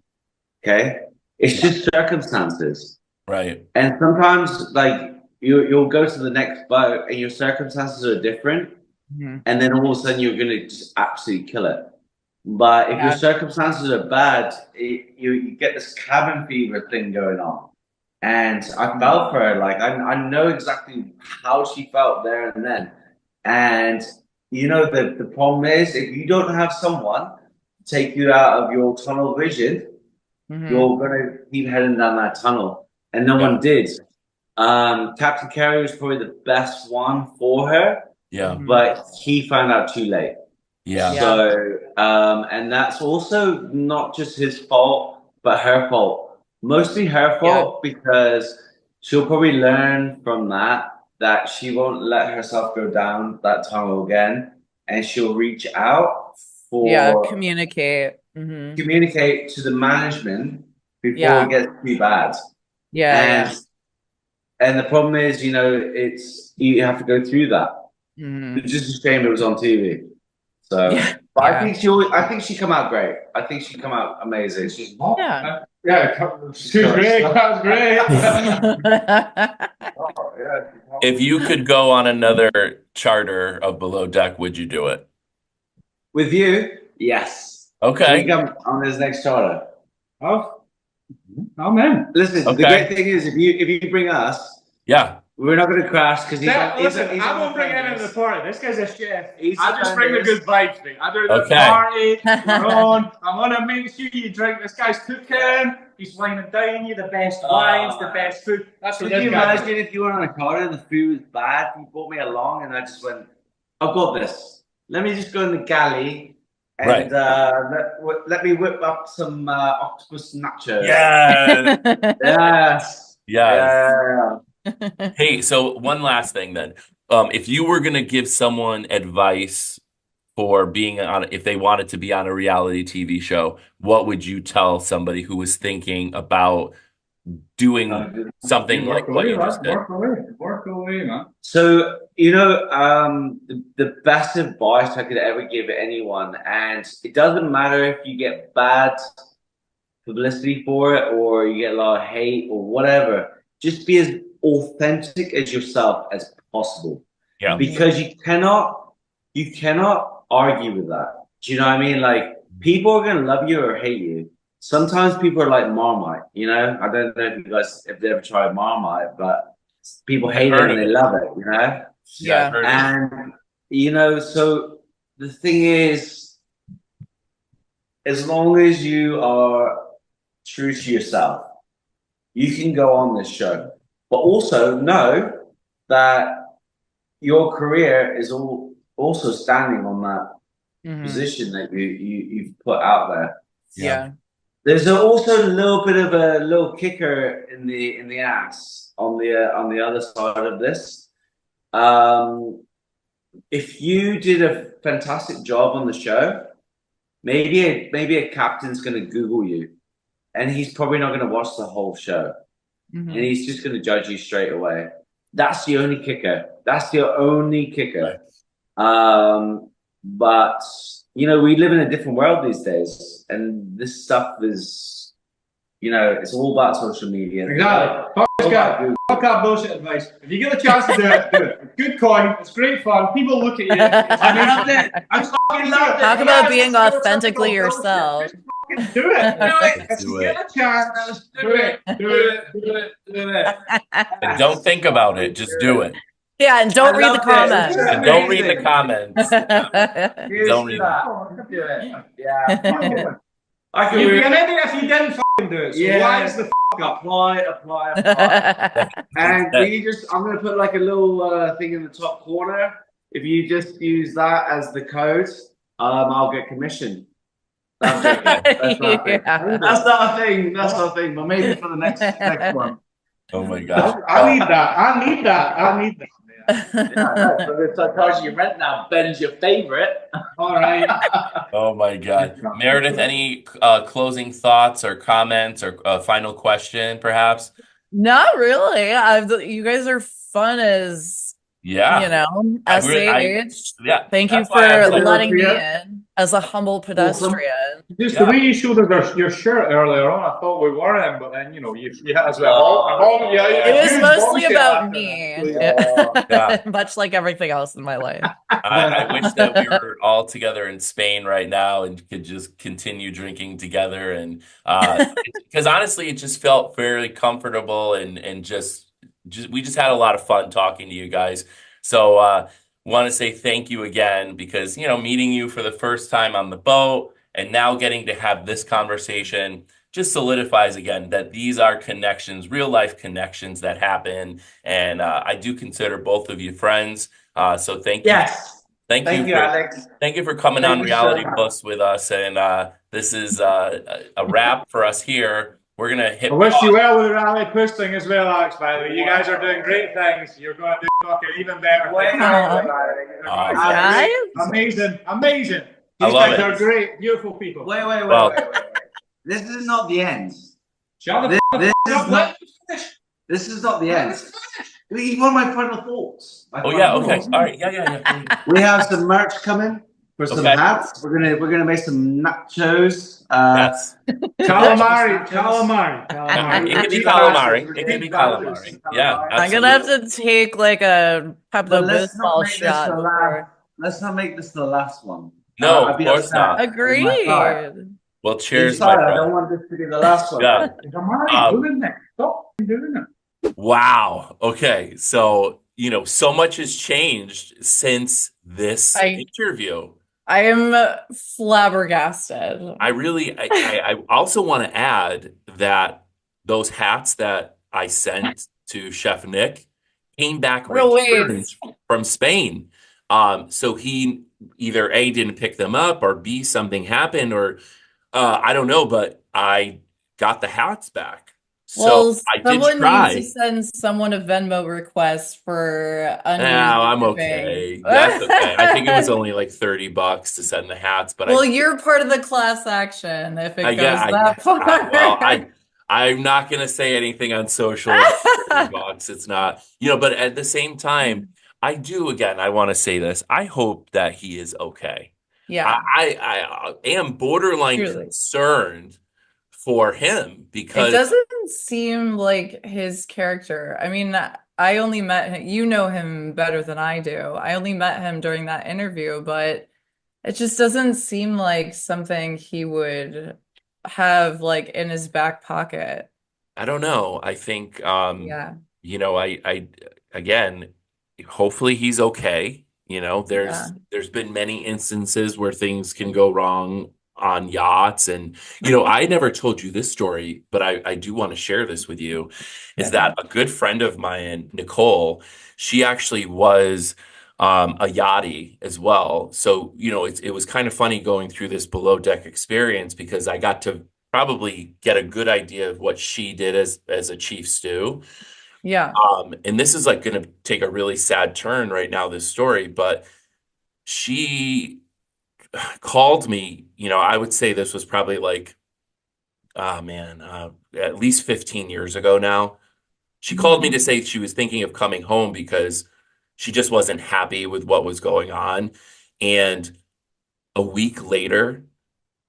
Okay, it's just circumstances, Right. and sometimes like you'll go to the next boat and your circumstances are different, and then all of a sudden you're gonna just absolutely kill it. But if your circumstances are bad, you get this cabin fever thing going on. And I felt for her, like I know exactly how she felt there and then. And you know the problem is if you don't have someone to take you out of your tunnel vision, you're gonna keep heading down that tunnel. And no one did. Captain Carey was probably the best one for her. Yeah. But he found out too late. Yeah. So, and that's also not just his fault, but her fault. Mostly her fault because she'll probably learn from that she won't let herself go down that tunnel again, and she'll reach out for communicate to the management before it gets too bad. And the problem is, you know, you have to go through that. It's just a shame it was on TV. So, but I think she come out great. I think she come out amazing. She's not. She's great. That was great. If you could go on another charter of Below Deck, would you do it? With you? Yes. Okay. We come on this next charter. Oh, man. Listen, the great thing is if you bring us, we're not going to crash because I won't bring him into the party. This guy's a chef. I just bring the good vibes, mate. I do the party. We're on. I want to make sure you drink. This guy's cooking. He's wining down you the best wines, the best food. That's what Could you imagine if you were on a charter and the food was bad? You brought me along and I just went, I've got this. Let me just go in the galley and let me whip up some octopus nachos. Yeah. Yes. Yeah. Hey, so one last thing then. If you were going to give someone advice for being on, if they wanted to be on a reality TV show, what would you tell somebody who was thinking about doing something like what you just did? Work away, man. So, you know, the best advice I could ever give anyone, and it doesn't matter if you get bad publicity for it or you get a lot of hate or whatever, just be as authentic as yourself as possible. Yeah. Because you cannot argue with that. Do you know what I mean? Like people are gonna love you or hate you. Sometimes people are like Marmite, you know? I don't know if you guys have ever tried Marmite, but people hate it and they love it, you know? Yeah. And you know, so the thing is, as long as you are true to yourself, you can go on this show. But also know that your career is also standing on that position that you've put out there. Yeah. There's also a little bit of a little kicker in the ass on the other side of this. If you did a fantastic job on the show, maybe a captain's going to Google you, and he's probably not going to watch the whole show. And he's just going to judge you straight away. That's the only kicker. But, you know, we live in a different world these days. And this stuff is, you know, it's all about social media. Exactly. Fuck that bullshit advice. If you get a chance to do it, do it. Good coin. It's great fun. People look at you. I loved it. I fucking loved it. Talk about being authentically yourself. Do it. If you get a chance, do it. And don't think about it. Just do it. Yeah, and don't read the comments. And don't read the comments. Don't read Do it. Yeah. I can You'd be really, an idiot if you didn't fucking do it. So yeah, why is the apply. And will you just, I'm going to put like a little thing in the top corner. If you just use that as the code, I'll get commission. I'm joking. That's not a thing. Yeah. That's not a thing. That's not a thing. But maybe for the next one. Oh my gosh. I need that. I need that. I need that. Yeah, so it's like charging you rent now. Ben's your favorite. All right. Oh my God. Meredith, any closing thoughts or comments or final question, perhaps? Not really. You guys are fun as, Yeah. I really, SAH. yeah. Thank you That's why I for was like, letting me in as a humble pedestrian. Just Yeah. the way you showed us your shirt earlier on, I thought we were in, but then you hit us with It was huge mostly bombshell about after me. that. Yeah. Much like everything else in my life. I wish that we were all together in Spain right now and could just continue drinking together. And because honestly, it just felt fairly comfortable and just we just had a lot of fun talking to you guys. So want to say thank you again because meeting you for the first time on the boat and now getting to have this conversation just solidifies again that these are connections, real life connections that happen. And I do consider both of you friends. So thank you. Yes. Thank you for Alex. thank you for coming Thank on you so Realitypus with us. And this is a wrap for us here. We're gonna hit I wish pause. you well with the rally push thing as well, Alex, by the way. You guys are doing great things. You're going to do fucking even better. Guys? Amazing. Amazing. I You love guys it. are great, beautiful people. Wait. Well- This is not the end. Shut This up. is Let not. me finish. This is not the Let end. me finish. You want my final thoughts? Oh yeah, okay. All right. Yeah. We have some merch coming for some Okay. hats. We're gonna make some nachos. Yes. Calamari. It could be calamari. It could be calamari. Yeah, I'm gonna have to take like a But let's not Pepto-Bismol make this shot the before. last. Let's not make this the last one. No, I'd of be course upset. not. Agreed. Well, cheers, my Inside, I friend. don't want this to be the last one. Yeah. Calamari. Doing it. Stop doing it. Wow. Okay. So, so much has changed since this interview. I am flabbergasted. I also want to add that those hats that I sent to Chef Nick came back returned from Spain. So he either A, didn't pick them up, or B, something happened, or I don't know, but I got the hats back. So I did someone try. needs to send someone a Venmo request for unused I'm shipping. okay. That's okay. I think it was only like $30 to send the hats, but you're part of the class action if it goes that far. Well, I'm not gonna say anything on social. $30. It's not, but at the same time, I want to say this. I hope that he is okay. Yeah. I am borderline concerned for him because it doesn't seem like his character. I mean, I only met him, you know him better than I do. I only met him during that interview, but it just doesn't seem like something he would have like in his back pocket. I don't know. I think Yeah. I again, hopefully he's okay. There's been many instances where things can go wrong on yachts. And, I never told you this story, but I do want to share this with you, is that a good friend of mine, Nichole, she actually was a yachty as well. So, it was kind of funny going through this below deck experience because I got to probably get a good idea of what she did as a chief stew. Yeah. And this is like going to take a really sad turn right now, this story, but she called me, I would say this was probably like, at least 15 years ago now. She called me to say she was thinking of coming home because she just wasn't happy with what was going on. And a week later,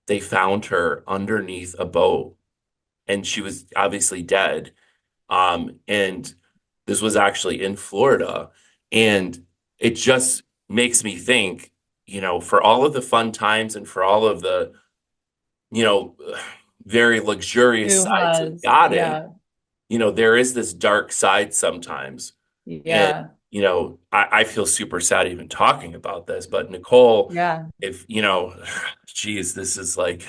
they found her underneath a boat and she was obviously dead. And this was actually in Florida. And it just makes me think, for all of the fun times and for all of the, very luxurious sides of yachting, there is this dark side sometimes. Yeah. And, I feel super sad even talking about this, but Nichole, if, geez, this is like,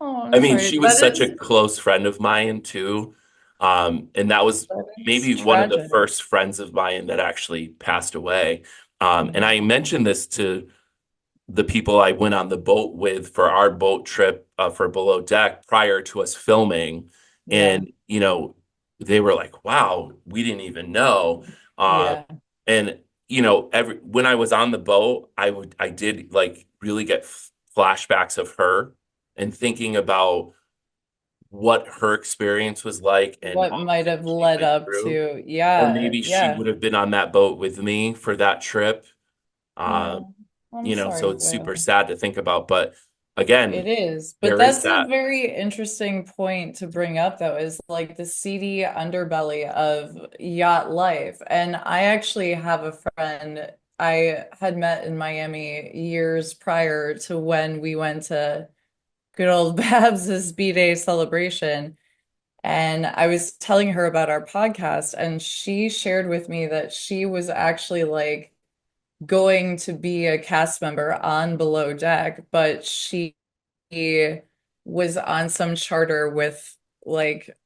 Oh, I I'm mean, sorry. she was That such is a close friend of mine too. And that was maybe one of the tragic. first friends of mine that actually passed away. And Mhm. I mentioned this to the people I went on the boat with for our boat trip for Below Deck prior to us filming. Yeah. And, they were like, wow, we didn't even know. Uh, Yeah. and, when I was on the boat, I did like really get flashbacks of her and thinking about what her experience was like and What all might have she led went up through. to, Or yeah, maybe she yeah, would have been on that boat with me for that trip. yeah. Um, I'm so sorry, it's super Will. sad to think about. But It again, is, but there is that's a that. very interesting point to bring up, though, is like the seedy underbelly of yacht life. And I actually have a friend I had met in Miami years prior to when we went to good old Babs's B-Day celebration. And I was telling her about our podcast, and she shared with me that she was actually like going to be a cast member on Below Deck, but she was on some charter with like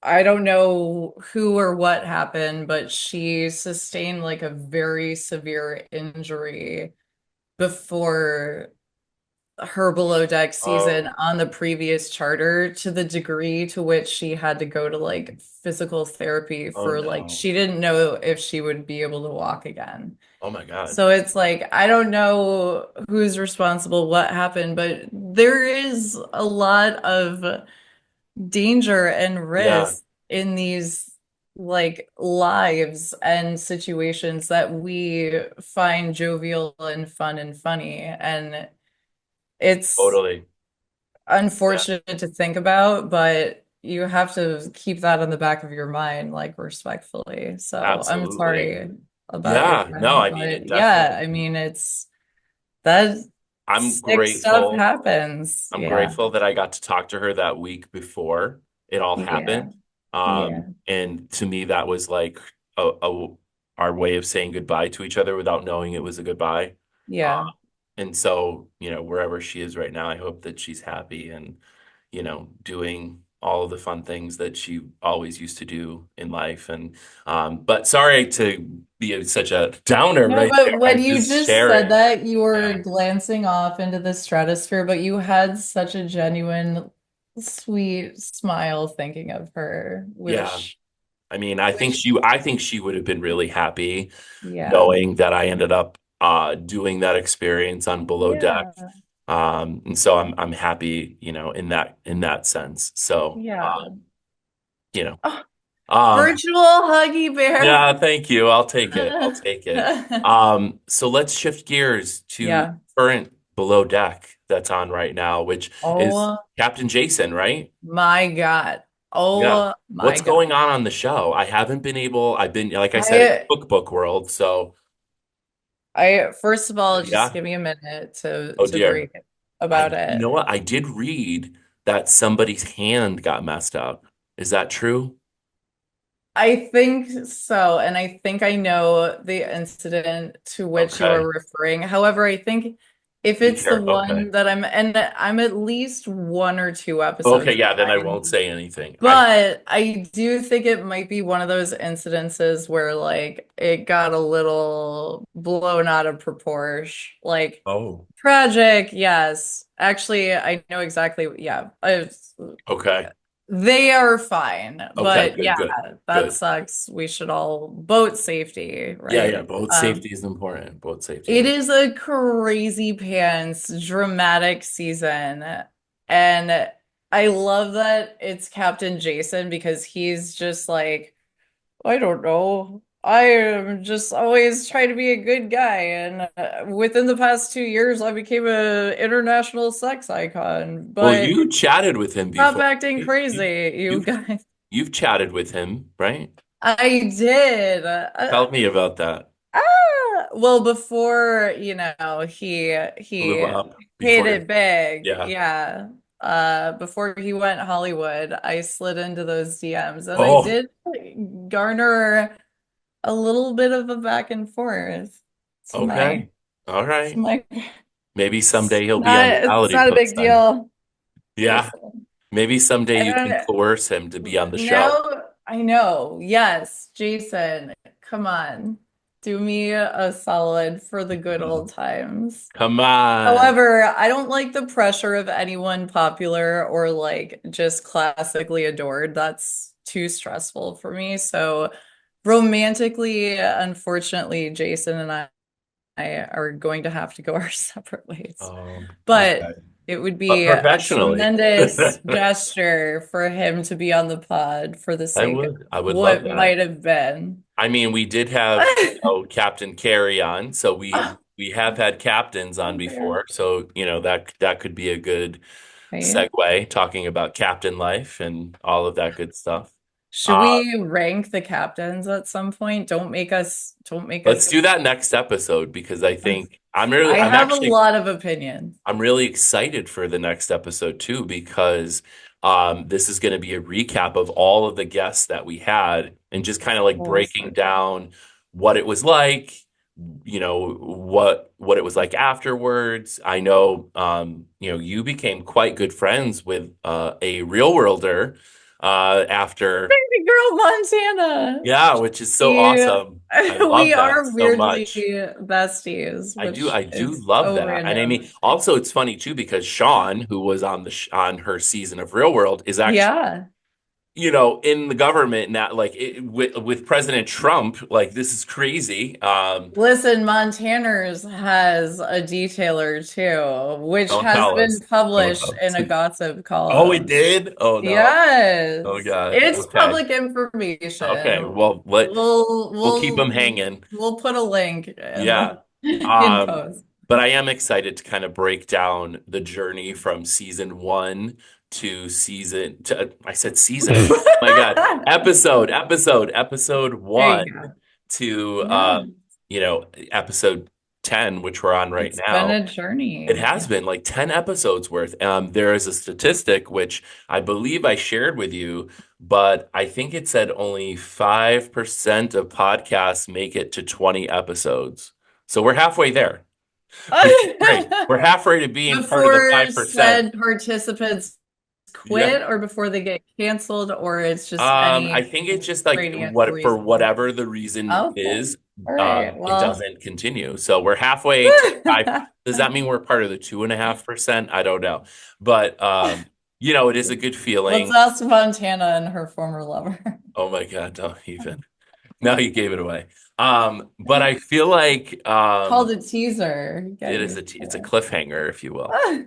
I don't know who or what happened, but she sustained like a very severe injury before her Below Deck season Oh, on the previous charter to the degree to which she had to go to like physical therapy oh for like no. she didn't know if she would be able to walk again. Oh my God. So it's like, I don't know who's responsible, what happened, but there is a lot of danger and Yeah, risk in these like lives and situations that we find jovial and fun and funny. And it's totally. Yeah, unfortunate to think about, but you have to keep that in the back of your mind, like respectfully. So I'm absolutely. sorry about your Yeah, no, friend, I mean, but it yeah, definitely, I mean, it's that I'm sick stuff grateful. happens. I'm Yeah. grateful that I got to talk to her that week before it all Yeah. happened. Yeah. And to me, that was like our way of saying goodbye to each other without knowing it was a goodbye. Uh, Yeah. and so, wherever she is right now, I hope that she's happy and, doing all of the fun things that she always used to do in life. And, but sorry to be such a downer No, right there. but when I'm you just just said sharing. that, you were Yeah. glancing off into the stratosphere, but you had such a genuine, sweet smile thinking of her, Yeah. I mean, which, I think she would have been really happy yeah. knowing that I ended up doing that experience on Below Deck. Yeah. And so I'm happy, in that sense. So Yeah. you know, Oh, um, virtual Huggy Bear. yeah, thank you. I'll take it. I'll take it. So let's shift gears to Yeah. current Below Deck that's on right now, which is Oh Captain Jason, right? my God. Yeah. Oh my What's God. going on the show? I haven't been able, I've been, like I said, in I cookbook world. So first of all, just yeah. give me a minute Oh to dear. breathe about You it. know what? I did read that somebody's hand got messed up. Is that true? I think so, and I think I know the incident to which you are Okay. referring. However, I think if Be it's the careful. Okay. one that I'm at least one or two Okay. episodes Yeah. Then I won't behind. say anything. But I do think it might be one of those incidences where like it got a little blown out of proportion. Like Oh, tragic, yes. Actually, I know exactly, yeah. okay. They are fine. Okay. But Good. yeah, Good. that Good. sucks. We should all boat safety, Yeah. Yeah. right? Boat Um, safety is important. Boat safety it is. is a crazy pants dramatic season. And I love that it's Captain Jason because he's just like, I don't know. I am just always trying to be a good guy. And within the past 2 years, I became an international sex icon. Well, But you chatted with him stop before, acting right? crazy, you You've guys. you've chatted with him, right? I did. Tell me about that. Well, before, he Blew up paid before. it big. Yeah. Yeah. Before he went Hollywood, I slid into those DMs and I Oh, did garner a little bit of a back and forth to my okay. All to right. my Maybe it's someday he'll be not on it's not a Realitypus big then. deal. Yeah. Jason. Maybe someday I you can don't coerce him to be on the show. now I know. Yes, Jason, come on. Do me a solid for the good old times. Come on. However, I don't like the pressure of anyone popular or like just classically adored. That's too stressful for me. So romantically, unfortunately, Jason and I are going to have to go our separate ways. But Okay. it would But be a professionally, tremendous gesture for him to be on the pod for the I sake of would. I would love what that. might have been. I mean, we did have, Captain Carey on, so we have had captains on before. So, that could be a good Right? segue talking about captain life and all of that good stuff. Should Uh, we rank the captains at some point? Don't make let's us. do that next episode because I think I'm really I I'm have a actually lot of opinions. I'm really excited for the next episode too, because this is going to be a recap of all of the guests that we had and just kind of like Oh, breaking so down what it was like, what it was like afterwards. I know, you became quite good friends with a real worlder after, baby girl Montana. yeah, which is so We, awesome. I we love that are so weirdly much. besties, which I do is love so that. And I mean, random. also it's funny too because Sean, who was on on her season of Real World, is actually, Yeah. in the government now, like with President Trump. Like this is crazy. Listen, Montaners has a detailer too, which Don't has tell been us. Don't published tell in us. a gossip Oh, it column. did? Oh no. Oh Yes, God. it's Okay. public Okay. information. Well, We'll we'll keep them we'll hanging. we'll put a link in Yeah. the in Um, post. but I am excited to kind of break down the journey from season one I said season. My God. Episode There you one go. to Yeah, episode 10, which we're on right it's been now. a It journey. has been like 10 episodes worth. There is a statistic which I believe I shared with you, but I think it said only 5% of podcasts make it to 20 episodes. So we're halfway there, which is great. We're halfway to being part of the Before 5%. said participants Yeah. quit or before they get canceled or it's just I any think it's just like extraneous for reason. whatever the reason Okay. is, All right. it Well, doesn't continue. So we're halfway to 5. Does that mean we're part of the 2.5%? I don't know. But it is a good let's feeling. ask Montana and her former lover. Oh my God, don't even. Now you gave it away. But I feel like Called a teaser. it Get is used it's a to cliffhanger, if you will. it.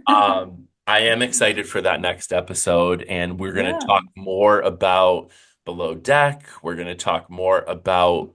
I am excited for that next episode, and we're going to Yeah. talk more about Below Deck. We're going to talk more about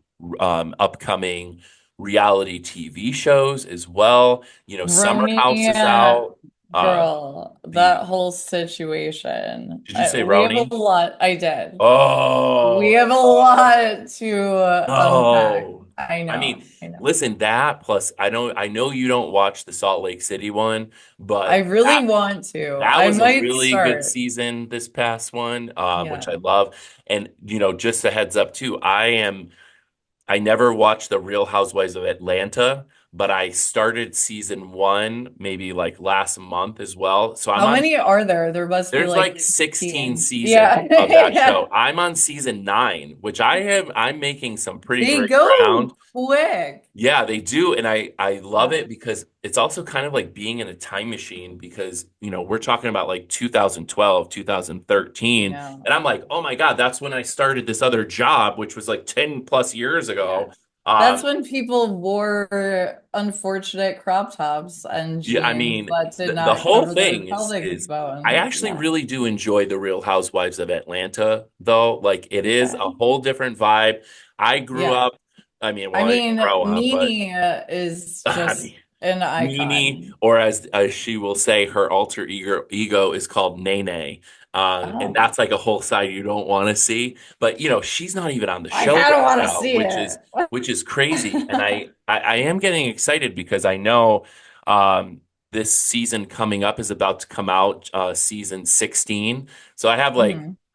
upcoming reality TV shows as well. Summer House Roni, is out. girl, The that whole situation. Did you say We have a Roni? lot. I did. We Oh, have a lot to unpack. no. I I know. mean, I know. listen, that plus I know you don't watch the Salt Lake City one, I but really want to. that I was a might really good start. season this past one, which Yeah. I love. And just a heads up too, I never watched the Real Housewives of Atlanta, but I started season one maybe like last month as well. So I'm How on many are there? There must be there's like like 16 15. seasons Yeah. of that Yeah. show. I'm on season 9, which I'm making some pretty They great go ground. quick. Yeah, they do. And I love Yeah. it because it's also kind of like being in a time machine because, we're talking about like 2012, I 2013. know. And I'm like, oh my God, that's when I started this other job, which was like 10 plus years Yeah. ago. That's Um, when people wore unfortunate crop tops and yeah, I jeans mean, that did the not whole cover their thing is pelvic I bone. actually Yeah. really do enjoy the Real Housewives of Atlanta, though. Like it is a Okay. whole different vibe. I grew Yeah. up, I mean, I well, I didn't mean, grow up, but Nene is I just mean, an Nene, icon. or as she will say, her alter ego is called Nene. And Oh, that's like a whole side you don't want to see. But she's not even on the I show kind of right want to now, see it. which is crazy. And I am getting excited because I know this season coming up is about to come out, season 16. So Mhm.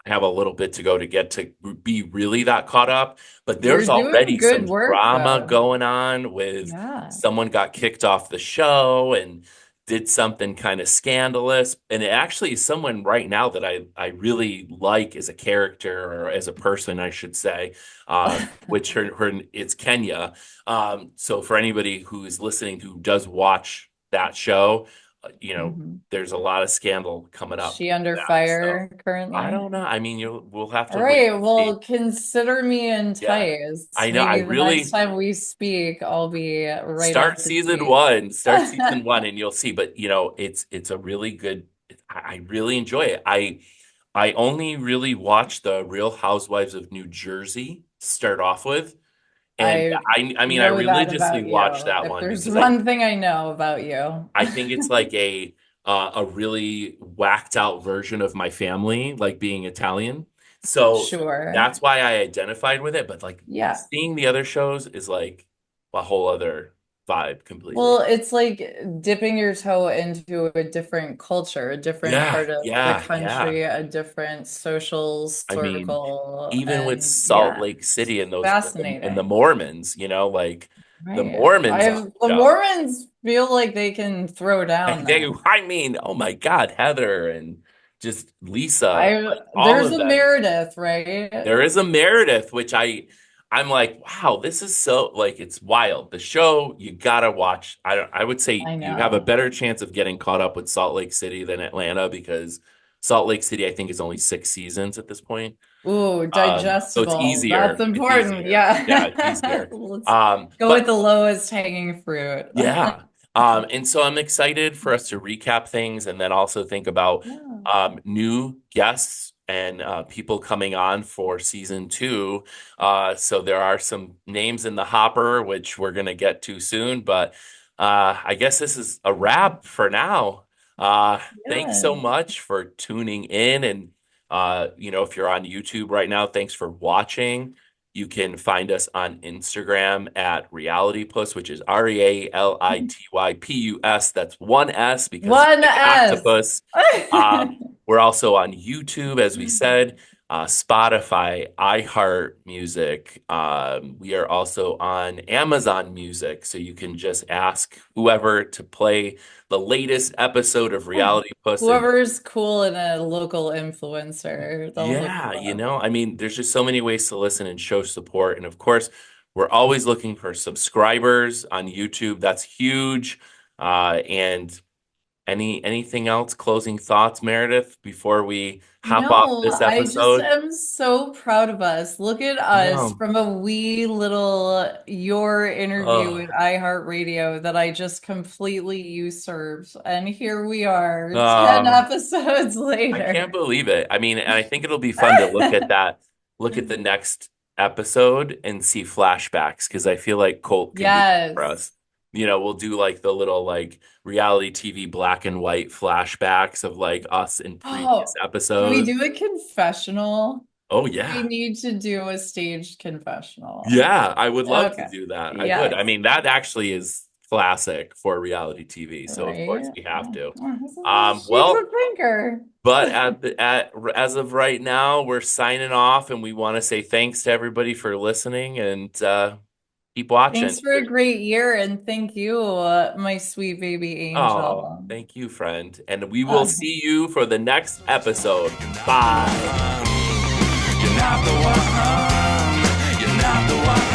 I have a little bit to go to get to be really that caught up. But You're there's doing already some good work drama though. going on with Yeah. someone got kicked off the show and did something kind of scandalous. And it actually is someone right now that I really like as a character or as a person, I should say, which it's Kenya. So for anybody who is listening who does watch that show, there's a lot of scandal coming Is up. she under That, fire currently? I don't know. I mean, we'll have to All wait right. and see. Well, consider me Yeah, enticed. I know. I Maybe the next really time we speak, I'll be right start up to season date. one. Start season one, and you'll see. But it's a really good. I really enjoy it. I only really watched the Real Housewives of New Jersey to start off with, and I I mean I know that religiously about watched you. that If one there's because one thing I know about you. I think it's like a really whacked out version of my family, like being Italian. So Sure. that's why I identified with it. But like Yeah. seeing the other shows is like a whole other vibe completely. Well, it's like dipping your toe into a different culture, a different Yeah, part of the yeah, yeah. country, a different social I mean, circle. even with And Salt yeah, Lake it's City and the fascinating. Mormons, like the Right. Mormons on The the show. Mormons feel like they can throw down though. I mean, oh my God, Heather and just Lisa, like all There's of a them. Meredith, right? There is a Meredith, which I'm like, wow, this is so like it's wild. The show you gotta watch. I would say I you have a know. better chance of getting caught up with Salt Lake City than Atlanta because Salt Lake City, I think, is only 6 seasons at this point. Ooh, So it's digestible. That's easier. It's important. easier. Yeah, it's Yeah. easier. Let's go with But the lowest hanging fruit. yeah. And so I'm excited for us to recap things and then also think about Yeah. new guests and people coming on for season two. So there are some names in the hopper, which we're going to get to soon. But I guess this is a wrap for now. Thanks Yeah. so much for tuning in. And, if you're on YouTube right now, thanks for watching. You can find us on Instagram at Realitypus, which is Realitypus. That's one S because it's One like an S. octopus. We're also on YouTube, as we said, Spotify, iHeart Music. We are also on Amazon Music, so you can just ask whoever to play the latest episode of Realitypus. And Whoever's cool and a local influencer, they'll hook yeah, you up. I mean, there's just so many ways to listen and show support. And of course, we're always looking for subscribers on YouTube. That's huge. And anything else, closing thoughts, Meredith, before we hop off No, this I just episode? am so proud of us. Look at I us know. from a wee little your interview Oh, with iHeartRadio that I just completely usurped. And here we are, 10 oh, episodes I can't later. believe it. I mean, and I think it'll be fun to look at the next episode and see flashbacks because I feel like Colt can do that for Yes. us. We'll do like the little like reality TV black and white flashbacks of like us in previous Oh, can we episodes. do a confessional? Oh We yeah. need to do a staged confessional. Yeah, I would love to Okay. do that. I would. I Yes. mean, that actually is classic for reality TV, so of Right? course we have to. She's a Well, thinker. but as of right now, we're signing off, and we want to say thanks to everybody for listening and keep watching. Thanks for a great year, and thank you, my sweet baby Oh, angel. thank you, friend. And we will Uh, see you for the next episode. Bye. You're not the one. You're not the one.